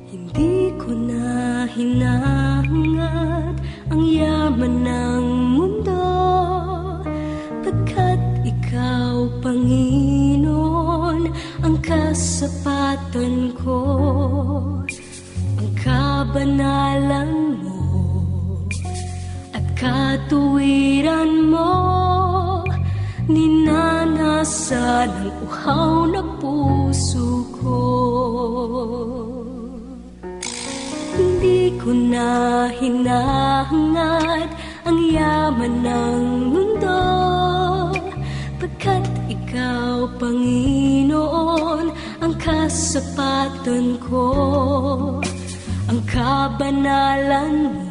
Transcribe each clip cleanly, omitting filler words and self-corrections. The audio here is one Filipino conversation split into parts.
Hindi ko na hinahangad ang yaman ng mundo, pagkat ikaw, Panginoon, ang kasapatan ko. Ang kabanalan mo at katuwiran mo, ninanasa ng uhaw na puso ko. Hindi ko na hinahangad ang yaman ng mundo, pagkat ikaw, Panginoon, ang kasapatan ko. Ang kabanalan mo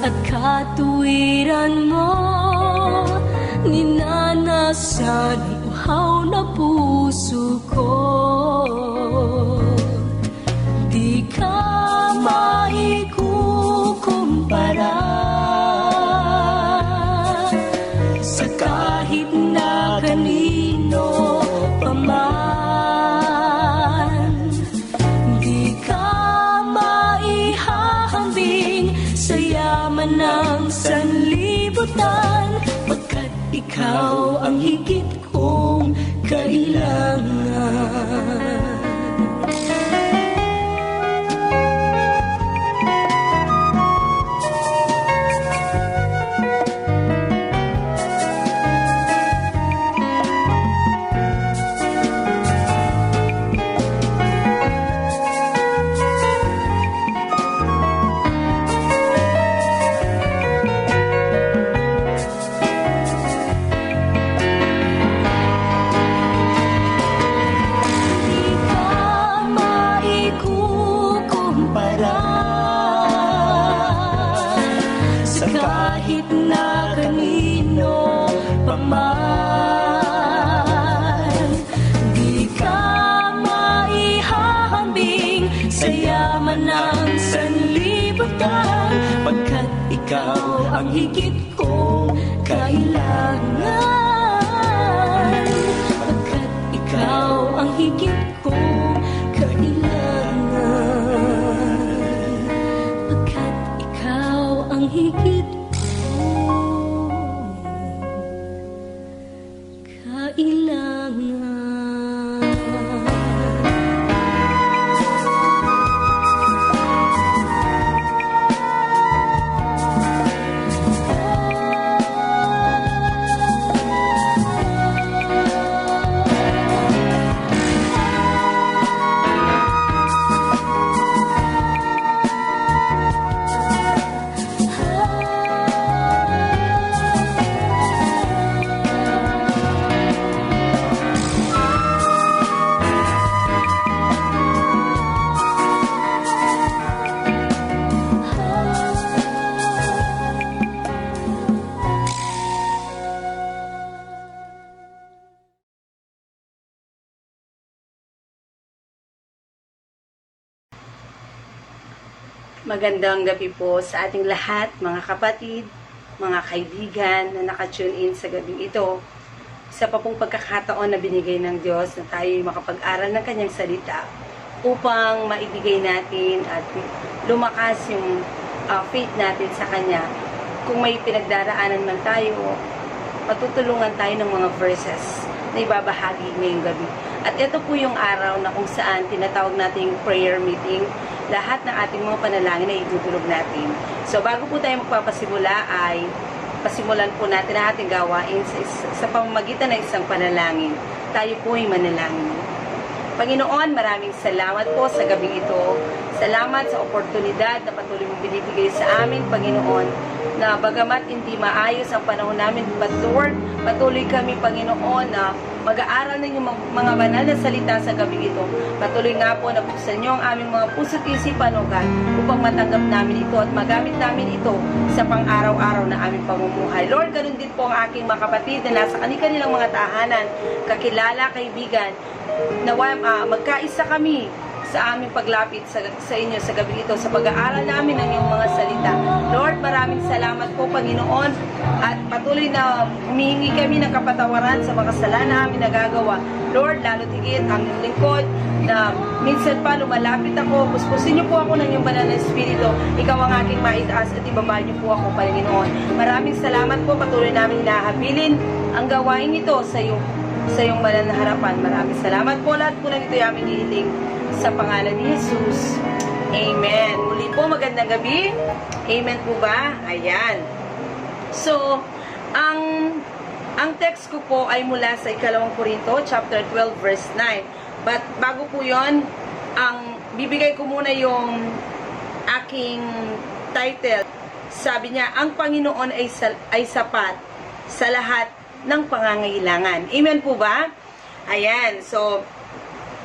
at katuwiran mo, ninanasa ng uhaw na puso ko. Di ka maikukumpara sa kahit na kanino pa man. Di ka maihahambing sa yaman ng sanlibutan, pagkat ikaw ang higit kong kailangan. Kahit na kanino pa man, di ka maihahambing sa yaman ng sanlibutan, pagkat ikaw ang higit kong kailangan. Pagkat ikaw ang higit kong kailangan. Pagkat ikaw ang higit kailangan. Magandang gabi po sa ating lahat, mga kapatid, mga kaibigan na nakatune in sa gabing ito. Isa pa pong pagkakataon na binigay ng Diyos na tayo makapag-aral ng Kanyang salita upang maibigay natin at lumakas yung faith natin sa Kanya. Kung may pinagdaraanan man tayo, matutulungan tayo ng mga verses na ibabahagi ngayong gabi. At ito po yung araw na kung saan tinatawag nating prayer meeting. Lahat ng ating mga panalangin na itutulog natin. So, bago po tayo magpapasimula ay pasimulan po natin ang ating gawain sa pamamagitan ng isang panalangin. Tayo po ay manalangin. Panginoon, maraming salamat po sa gabing ito. Salamat sa oportunidad na patuloy mong binibigay sa amin, Panginoon, na bagamat hindi maayos ang panahon namin, but Lord, patuloy kami, Panginoon, na mag-aaral ng iyong mga banal na salita sa gabing ito. Patuloy nga po na buksan niyo ang aming mga puso't isipan, O God, upang matanggap namin ito at magamit namin ito sa pang-araw-araw na aming pamumuhay. Lord, ganun din po ang aking mga kapatid na nasa kanilang mga tahanan, kakilala, kaibigan, na magkaisa kami sa aming paglapit sa inyo sa gabi ito, sa pag-aaral namin ng iyong mga salita. Lord, maraming salamat po, Panginoon, at patuloy na humihingi kami ng kapatawaran sa mga kasalanan namin nagagawa. Lord, lalo tigit ang iyong lingkod na minsan pa lumalapit ako, puspusin niyo po ako ng iyong banal na Espiritu. Ikaw ang aking maitaas at ibaba niyo po ako, Panginoon. Maraming salamat po, patuloy namin nahabilin ang gawain ito sa iyong banal na harapan. Maraming salamat po, lahat po ng ito aming hihiling sa pangalan ni Jesus. Amen. Muli po, magandang gabi. Amen po ba? Ayan. So, ang text ko po ay mula sa 2 Korinto, chapter 12, verse 9. But bago po yon, bibigay ko muna yung aking title. Sabi niya, ang Panginoon ay sapat sa lahat ng pangangailangan. Amen po ba? Ayan. So,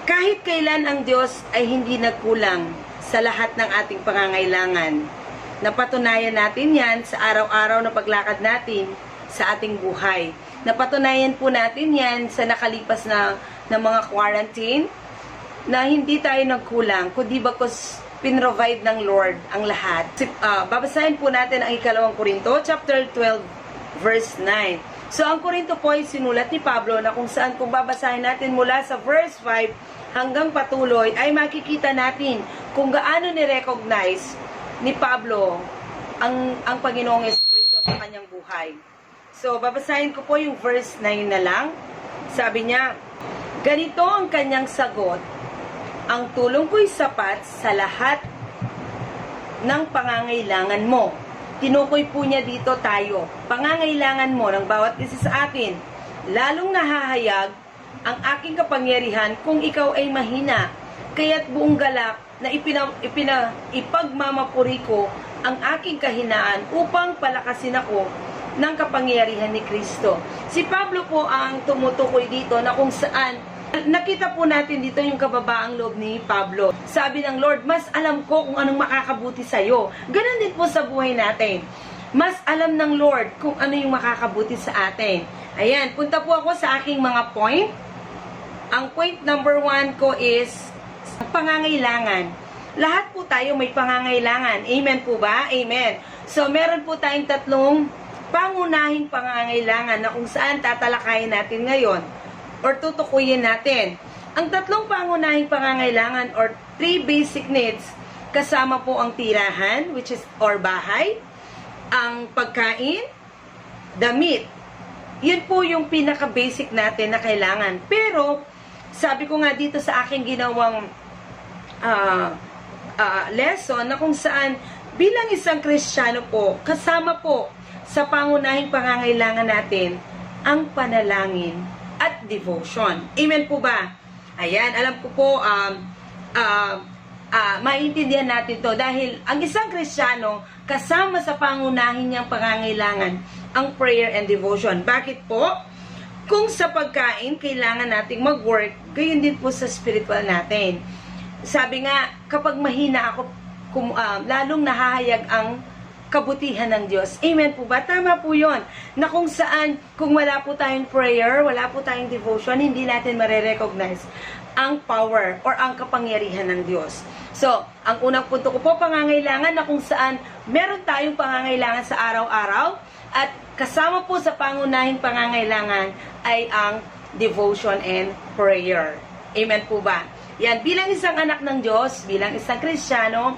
kahit kailan ang Diyos ay hindi nagkulang sa lahat ng ating pangangailangan. Napatunayan natin yan sa araw-araw na paglakad natin sa ating buhay. Napatunayan po natin yan sa nakalipas na mga quarantine na hindi tayo nagkulang, kundi bagkus pinrovide ng Lord ang lahat. Babasahin po natin ang 2 Korinto, chapter 12, verse 9. So, ang Korinto po ay sinulat ni Pablo na kung saan kung babasahin natin mula sa verse 5 hanggang patuloy ay makikita natin kung gaano ni-recognize ni Pablo ang Panginoong Jesucristo sa kanyang buhay. So, babasahin ko po yung verse 9 na lang. Sabi niya, ganito ang kanyang sagot, ang tulong ko'y sapat sa lahat ng pangangailangan mo. Tinukoy po niya dito tayo. Pangangailangan mo ng bawat isa sa atin. Lalong nahahayag ang aking kapangyarihan kung ikaw ay mahina. Kaya't buong galak na ipagmamapuri ko ang aking kahinaan upang palakasin ako ng kapangyarihan ni Kristo. Si Pablo po ang tumutukoy dito na kung saan nakita po natin dito yung kababaang loob ni Pablo. Sabi ng Lord, mas alam ko kung anong makakabuti sa'yo. Ganon din po sa buhay natin. Mas alam ng Lord kung ano yung makakabuti sa atin. Ayan, punta po ako sa aking mga point. Ang point number 1 ko is pangangailangan. Lahat po tayo may pangangailangan. Amen po ba? Amen. So, meron po tayong tatlong pangunahing pangangailangan na kung saan tatalakayin natin ngayon or tutukuyin natin. Ang tatlong pangunahing pangangailangan or 3 basic needs, kasama po ang tirahan, which is or bahay, ang pagkain, damit. Yun po yung pinaka-basic natin na kailangan. Pero, sabi ko nga dito sa aking ginawang lesson na kung saan bilang isang Kristiyano po, kasama po sa pangunahing pangangailangan natin ang panalangin at devotion. Amen po ba? Ayan, alam ko po maintindihan natin to dahil ang isang Kristiyano kasama sa pangunahin niyang pangangailangan ang prayer and devotion. Bakit po? Kung sa pagkain kailangan nating mag-work, gayon din po sa spiritual natin. Sabi nga, kapag mahina ako, lalong nahahayag ang kabutihan ng Diyos. Amen po ba? Tama po yun. Na kung saan, kung wala po tayong prayer, wala po tayong devotion, hindi natin marirecognize ang power or ang kapangyarihan ng Diyos. So, ang unang punto ko po, pangangailangan na kung saan meron tayong pangangailangan sa araw-araw at kasama po sa pangunahing pangangailangan ay ang devotion and prayer. Amen po ba? Yan, bilang isang anak ng Diyos, bilang isang Kristiyano,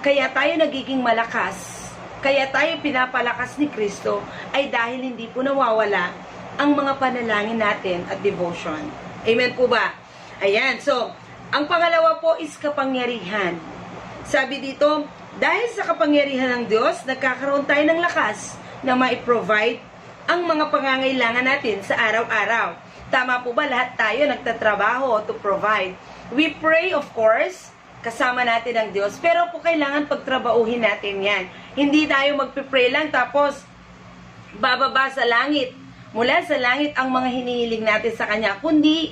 kaya tayo nagiging malakas, kaya tayo pinapalakas ni Kristo, ay dahil hindi po nawawala ang mga panalangin natin at devotion. Amen po ba? Ayan, so, ang pangalawa po is kapangyarihan. Sabi dito, dahil sa kapangyarihan ng Diyos, nagkakaroon tayo ng lakas na ma-provide ang mga pangangailangan natin sa araw-araw. Tama po ba? Lahat tayo nagtatrabaho to provide. We pray, of course, kasama natin ang Diyos. Pero po kailangan pagtrabahuhin natin yan. Hindi tayo magpipray lang tapos bababa sa langit. Mula sa langit ang mga hinihiling natin sa Kanya. Kundi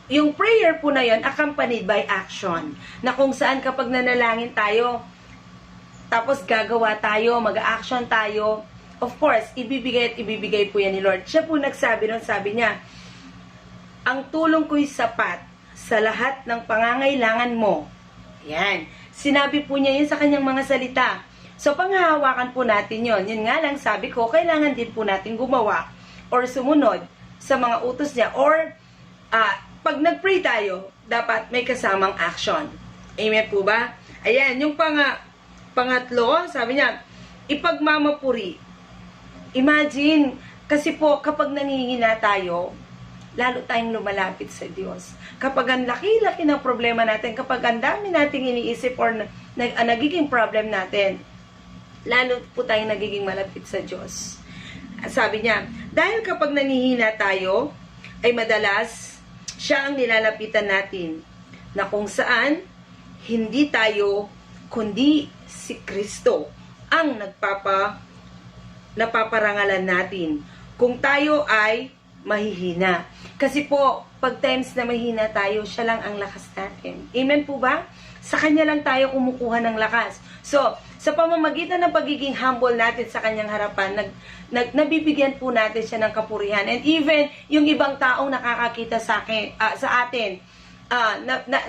yung prayer po na yon accompanied by action. Na kung saan kapag nanalangin tayo, tapos gagawa tayo, mag-action tayo, of course, ibibigay at ibibigay po yan ni Lord. Siya po nagsabi nun, sabi niya, ang tulong ko'y sapat sa lahat ng pangangailangan mo. Yan. Sinabi po niya yun sa kanyang mga salita. So, panghahawakan po natin yun. Yun nga lang, sabi ko, kailangan din po natin gumawa or sumunod sa mga utos niya. Or, pag nag-pray tayo, dapat may kasamang action. Amen po ba? Ayan, yung pangatlo, sabi niya, ipagmamapuri. Imagine, kasi po, kapag nangihina tayo, lalo tayong lumalapit sa Diyos. Kapag ang laki-laki ng problema natin, kapag ang dami nating iniisip or nagiging problem natin, lalo po tayong nagiging malapit sa Diyos. Sabi niya, dahil kapag nangihina tayo, ay madalas siya ang nilalapitan natin, na kung saan, hindi tayo, kundi si Kristo ang napaparangalan natin kung tayo ay mahihina. Kasi po, pag times na mahina tayo, siya lang ang lakas natin. Amen po ba? Sa Kanya lang tayo kumukuha ng lakas. So, sa pamamagitan ng pagiging humble natin sa Kanyang harapan, nabibigyan po natin siya ng kapurihan. And even yung ibang taong nakakakita sa atin,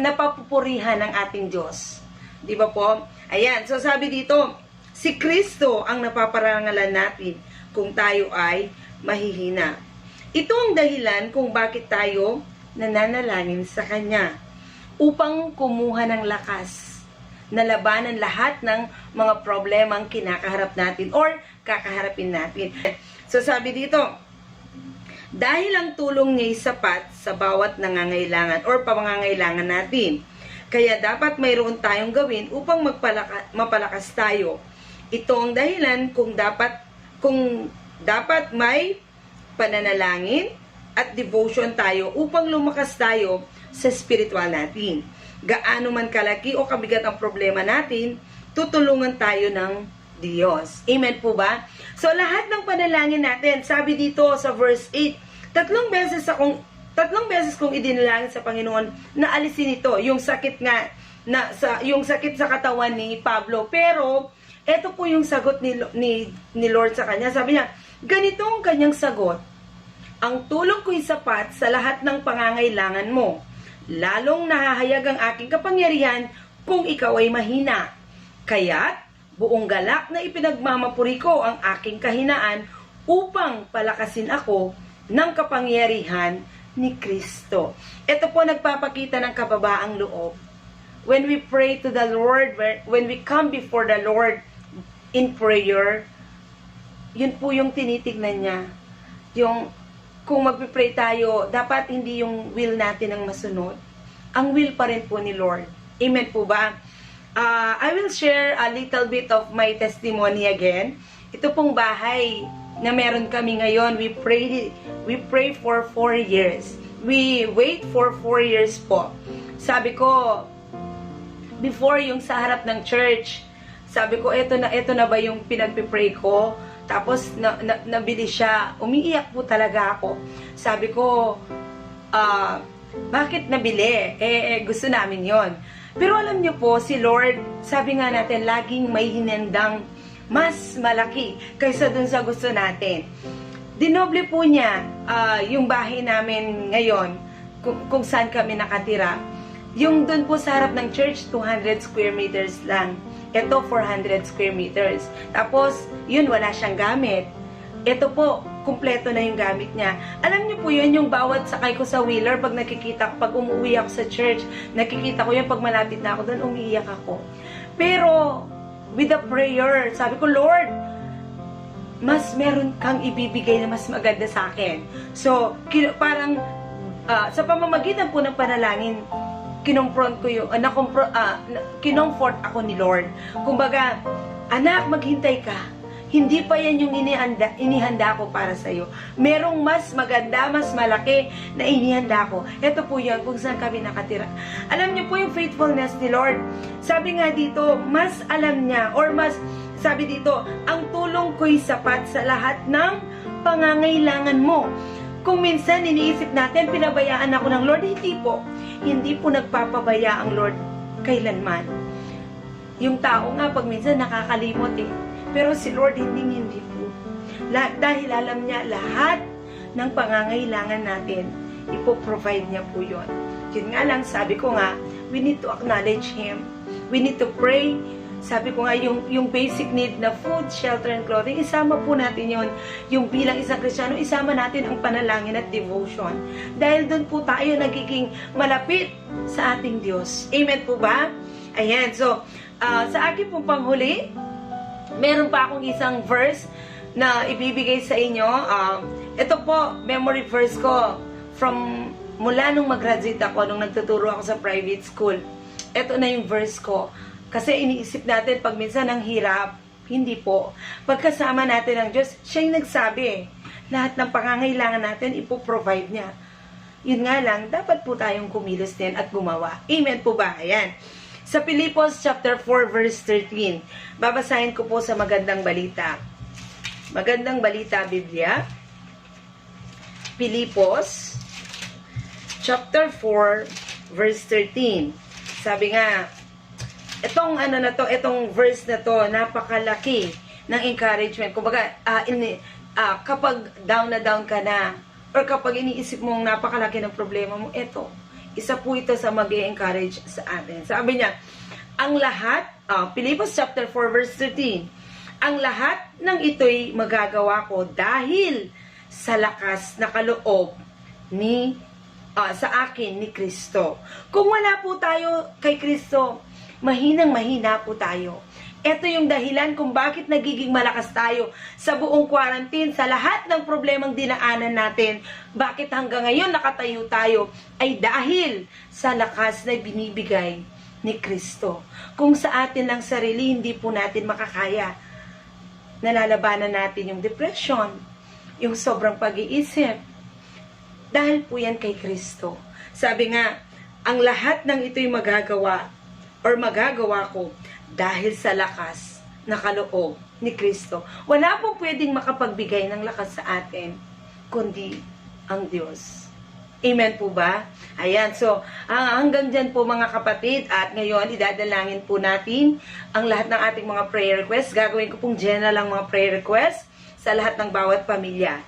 napapupurihan ng ating Diyos. Di ba po? Ayan, so sabi dito, si Kristo ang napaparangalan natin kung tayo ay mahihina. Ito ang dahilan kung bakit tayo nananalangin sa Kanya upang kumuha ng lakas na labanan lahat ng mga problemang kinakaharap natin or kakaharapin natin. So sabi dito, dahil ang tulong niya ay sapat sa bawat nangangailangan or pangangailangan natin. Kaya dapat mayroon tayong gawin upang mapalakas tayo. Ito ang dahilan kung dapat may pananalangin at devotion tayo upang lumakas tayo sa spiritual natin. Gaano man kalaki o kabigat ang problema natin, tutulungan tayo ng Diyos. Amen po ba? So lahat ng panalangin natin, sabi dito sa verse 8, tatlong beses kong idinalangin sa Panginoon na alisin ito, yung sakit nga yung sakit sa katawan ni Pablo. Pero ito po yung sagot ni Lord sa kanya. Sabi niya, ganito ang kanyang sagot. Ang tulong ko'y sapat sa lahat ng pangangailangan mo. Lalong nahahayag ang aking kapangyarihan kung ikaw ay mahina. Kaya't buong galak na ipinagmamapuri ko ang aking kahinaan upang palakasin ako ng kapangyarihan ni Kristo. Ito po nagpapakita ng kababaang loob. When we pray to the Lord, when we come before the Lord in prayer, yun po yung tinitignan niya. Yung kung magpipray tayo, dapat hindi yung will natin ang masunod. Ang will pa rin po ni Lord. Amen po ba? I will share a little bit of my testimony again. Ito pong bahay na meron kami ngayon, we pray for 4 years. We wait for 4 years po. Sabi ko, before yung sa harap ng church, sabi ko, eto na ba yung pinagpipray ko? Tapos, nabili siya. Umiiyak po talaga ako. Sabi ko, bakit nabili? Gusto namin yon. Pero alam niyo po, si Lord, sabi nga natin, laging may hinandang mas malaki kaysa dun sa gusto natin. Dinoble po niya yung bahay namin ngayon, kung saan kami nakatira. Yung dun po sa harap ng church, 200 square meters lang. Ito, 400 square meters. Tapos, yun, wala siyang gamit. Ito po, kumpleto na yung gamit niya. Alam niyo po yun, yung bawat sakay ko sa wheeler, pag umuwi ako sa church, nakikita ko yun, pag malapit na ako doon, umiiyak ako. Pero, with a prayer, sabi ko, Lord, mas meron kang ibibigay na mas maganda sa akin. So, parang, sa pamamagitan po ng panalangin, kinomfort ko yung, kinomfort ako ni Lord. Kumbaga, anak, maghintay ka. Hindi pa yan yung inihanda ko para sa'yo. Merong mas maganda, mas malaki na inihanda ko. Ito po yan, kung saan kami nakatira. Alam niyo po yung faithfulness ni Lord. Sabi nga dito, mas alam niya, or mas, sabi dito, ang tulong ko'y sapat sa lahat ng pangangailangan mo. Kung minsan iniisip natin, pinabayaan ako ng Lord, hindi po. Hindi po nagpapabaya ang Lord kailanman. Yung tao nga, pag minsan nakakalimot eh. Pero si Lord, hindi po. Dahil alam niya lahat ng pangangailangan natin, ipoprovide niya po yun. Yun nga lang, sabi ko nga, we need to acknowledge Him. We need to pray. Sabi ko nga, yung basic need na food, shelter, and clothing, isama po natin yon. Yung bilang isang Kristiyano, isama natin ang panalangin at devotion. Dahil doon po tayo nagiging malapit sa ating Diyos. Amen po ba? Ayan, so, sa akin pong panghuli, meron pa akong isang verse na ibibigay sa inyo. Ito po, memory verse ko from mula nung mag-graduate ako, nung nagtuturo ako sa private school. Ito na yung verse ko. Kasi iniisip natin, pag minsan ang hirap, hindi po. Pagkasama natin ang Diyos, siya yung nagsabi. Lahat ng pangangailangan natin, ipoprovide niya. Yun nga lang, dapat po tayong kumilos din at gumawa. Amen po ba? Ayan. Sa Filipos chapter 4 verse 13, babasahin ko po sa magandang balita. Magandang balita, Biblia. Filipos chapter 4 verse 13. Sabi nga, itong verse na to, napakalaki ng encouragement. Kumbaga, kapag down na down ka na, or kapag iniisip mong napakalaki ng problema mo, isa po ito sa mag-encourage sa atin. Sabi niya, ang lahat, Filipos chapter 4 verse 13, ang lahat ng ito'y magagawa ko dahil sa lakas na kaloob sa akin ni Kristo. Kung wala po tayo kay Kristo, mahinang-mahina po tayo. Ito yung dahilan kung bakit nagiging malakas tayo sa buong quarantine, sa lahat ng problemang dinaanan natin. Bakit hanggang ngayon nakatayo tayo ay dahil sa lakas na binibigay ni Kristo. Kung sa atin lang sarili, hindi po natin makakaya. Nalalabanan natin yung depression, yung sobrang pag-iisip. Dahil po yan kay Kristo. Sabi nga, ang lahat ng ito'y magagawa ko dahil sa lakas na kaloob ni Kristo. Wala pong pwedeng makapagbigay ng lakas sa atin, kundi ang Diyos. Amen po ba? Ayan, so hanggang dyan po mga kapatid, at ngayon idadalangin po natin ang lahat ng ating mga prayer requests. Gagawin ko pong general ang mga prayer requests sa lahat ng bawat pamilya.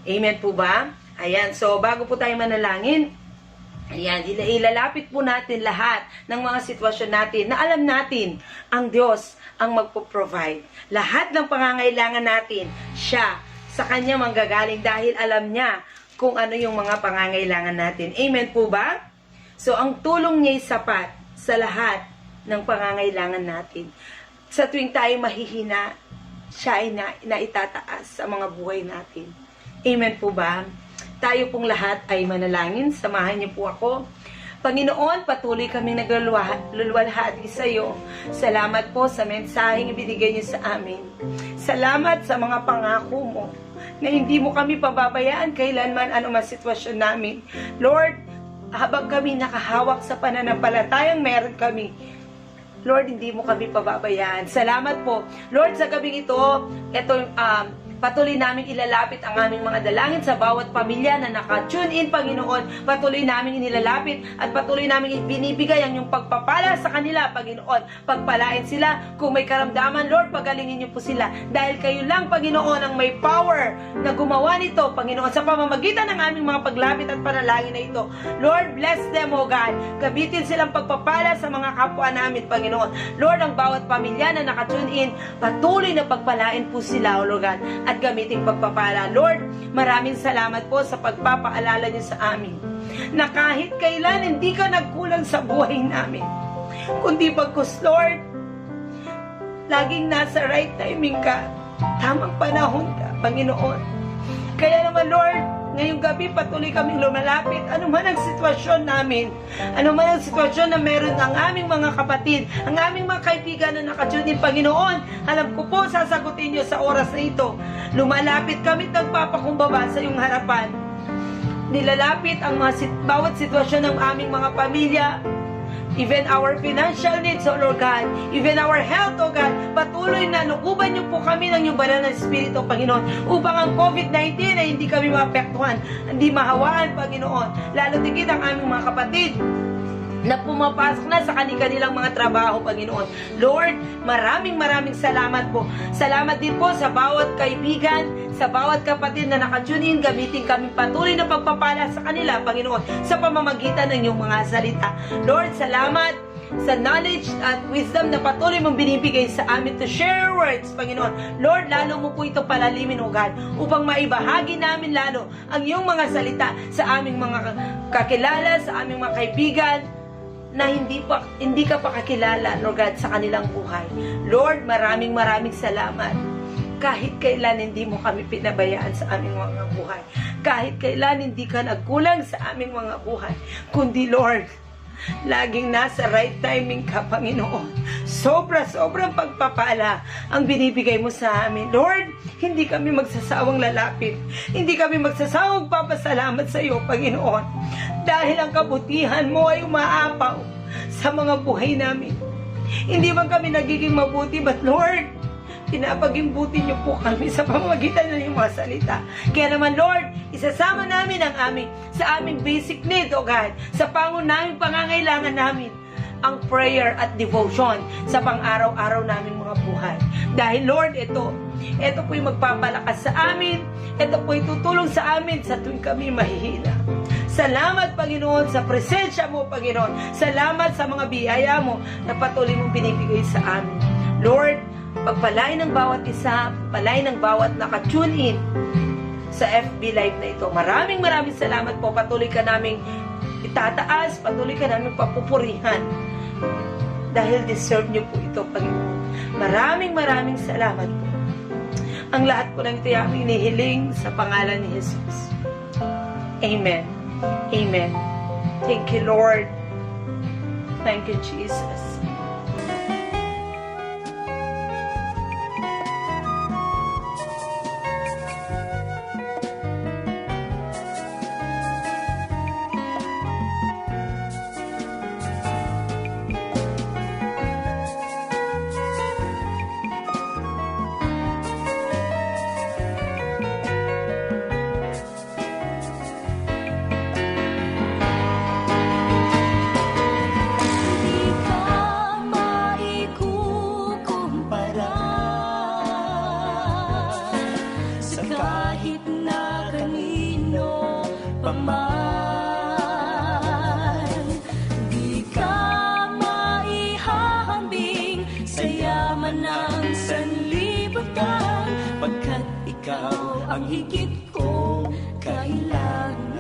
Amen po ba? Ayan, so bago po tayo manalangin, ayan, ilalapit po natin lahat ng mga sitwasyon natin na alam natin ang Diyos ang magpo-provide. Lahat ng pangangailangan natin, siya, sa Kanya manggagaling dahil alam niya kung ano yung mga pangangailangan natin. Amen po ba? So, ang tulong niya'y sapat sa lahat ng pangangailangan natin. Sa tuwing tayo mahihina, siya ay naitataas sa mga buhay natin. Amen po ba? Tayo pong lahat ay manalangin. Samahan niyo po ako. Panginoon, patuloy kaming nagluluwalhati sa iyo. Salamat po sa mensaheng ibinigay niyo sa amin. Salamat sa mga pangako mo na hindi mo kami pababayaan kailanman anumang sitwasyon namin. Lord, habang kami nakahawak sa pananampalatayang meron kami, Lord, hindi mo kami pababayaan. Salamat po. Lord, sa gabing ito, patuloy namin ilalapit ang aming mga dalangin sa bawat pamilya na naka-tune in, Panginoon. Patuloy namin inilalapit at patuloy namin binibigay ang iyong pagpapala sa kanila, Panginoon. Pagpalain sila. Kung may karamdaman, Lord, pagalingin niyo po sila. Dahil kayo lang, Panginoon, ang may power na gumawa nito, Panginoon, sa pamamagitan ng aming mga paglapit at panalangin na ito. Lord, bless them, O God. Gabitin silang pagpapala sa mga kapwa namin, Panginoon. Lord, ang bawat pamilya na naka-tune in, patuloy na pagpalain po sila, O Lord God, at gamiting pagpapala. Lord, maraming salamat po sa pagpapaalala niyo sa amin na kahit kailan hindi ka nagkulang sa buhay namin, kundi bagkus, Lord, laging nasa right timing ka, tamang panahon ka, Panginoon. Kaya naman, Lord, ngayong gabi patuloy kaming lumalapit, ano man ang sitwasyon namin, ano man ang sitwasyon na meron ang aming mga kapatid, ang aming mga kaibigan na nakatune in, Panginoon, alam ko po sasagutin niyo sa oras na ito. Lumalapit kami at nagpapakumbaba sa iyong harapan. Nilalapit ang bawat sitwasyon ng aming mga pamilya, even our financial needs, O Lord God, even our health, O God, patuloy na nukuban niyo po kami ng iyong banal na Espiritu, Panginoon, upang ang COVID-19 ay hindi kami maapektuhan, hindi mahawaan, Panginoon. Lalo tigit ang aming mga kapatid na pumapasok na sa kanilang mga trabaho, Panginoon. Lord, maraming salamat po. Salamat din po sa bawat kaibigan, sa bawat kapatid na nakatune in, gamitin kami patuloy na pagpapala sa kanila, Panginoon, sa pamamagitan ng iyong mga salita. Lord, salamat sa knowledge at wisdom na patuloy mong binibigay sa amin to share words, Panginoon. Lord, lalo mo po ito palalimin, O God, upang maibahagi namin lalo ang iyong mga salita sa aming mga kakilala, sa aming mga kaibigan, na hindi ka pa kakilala, Lord God, sa kanilang buhay. Lord, maraming salamat. Kahit kailan hindi mo kami pinabayaan sa aming mga buhay. Kahit kailan hindi ka nagkulang sa aming mga buhay. Kundi, Lord, laging nasa right timing ka, Panginoon. Sobrang pagpapala ang binibigay mo sa amin. Lord, hindi kami magsasawang lalapit. Hindi kami magsasawang papasalamat sa iyo, Panginoon. Dahil ang kabutihan mo ay umaapaw sa mga buhay namin. Hindi man kami nagiging mabuti, but Lord, pinapagimbuti niyo po kami sa pamamagitan ng iyong mga salita. Kaya naman, Lord, isasama namin sa aming basic need, O God, sa pangunahing pangangailangan namin, ang prayer at devotion sa pang-araw-araw naming mga buhay. Dahil, Lord, ito po'y magpapalakas sa amin, ito po'y tutulong sa amin sa tuwing kami mahihina. Salamat, Panginoon, sa presensya mo, Panginoon. Salamat sa mga biyaya mo na patuloy mong binibigay sa amin. Lord, pagpalain ng bawat isa, pagpalain ng bawat naka-tune in sa FB Live na ito. Maraming salamat po. Patuloy ka naming itataas, patuloy ka naming papupurihan. Dahil deserve niyo po ito, Panginoon. Maraming salamat po. Ang lahat po ng ito ay aming inihiling sa pangalan ni Jesus. Amen. Amen. Thank you, Lord. Thank you, Jesus. Di ka maihahambing sa yaman ng sanlibutan, pagkat ikaw ang higit kong kailangan.